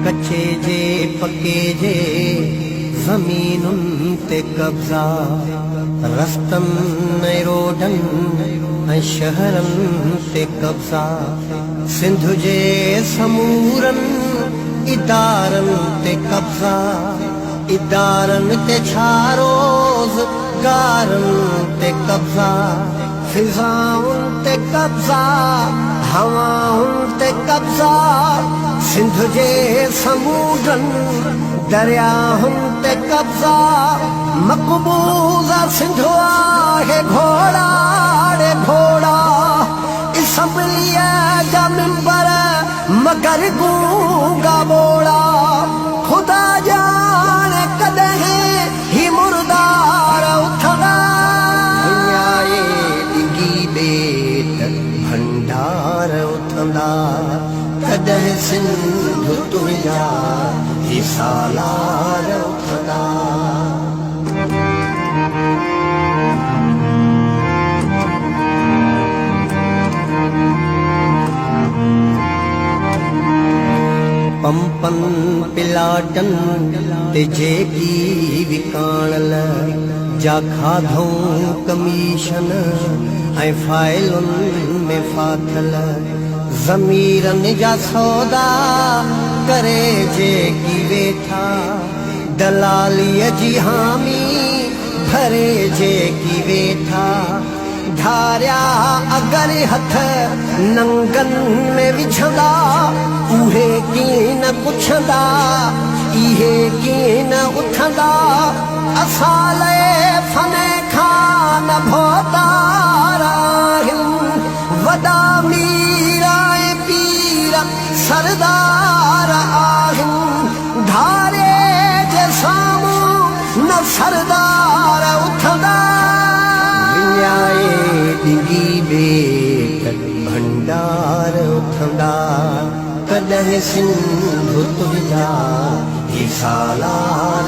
कच्चे जे पके जे ज़मीनुन ते कब्ज़ा रस्तन ऐं रोडन ऐं शहरन ते कब्ज़ा सिंध जे समूरन इदारन ते कब्ज़ा इदारन ते छा रोज़गारन ते कब्ज़ा फिज़ाउन ते कब्ज़ा हवाउन ते कब्ज़ा सिंध जे समूरन दरियाहुन ते कब्ज़ा मक़बूज़ा सिंध आहे घोड़ा रे घोड़ा इसम्बलीअ जा मिंबर मगर गूंगा ॿोड़ा ख़ुदा ॼाणे कॾहिं ही मुर्दार उथंदा दुनियाए ॾिघी ॿेट भंडार उथंदा कॾहिं सिंध तुंहिंजा ही सालार उथंदा पंपन पिलाटन ते जेकी विकाणल जा खाधऊं कमीशन ऐं फाइलुन में फाथल ज़मीरन जा सौदा करे जेकी वेठा दलालीअ जी हामी भरे जेकी वेठा धारिया अगर हथ नंगन में विझंदा उहे कीअं न पुछंदा इहे कीअं न उथंदा असां लाइ फने खां न भोतार आहिनि वॾा मीर ऐं पीर सरदार आहिनि धारे जे साम्हूं न सरदार उथंदा ॾिघी ॿेट भंडार उथंदा कॾहिं सिंध तुंहिंजा ही सालार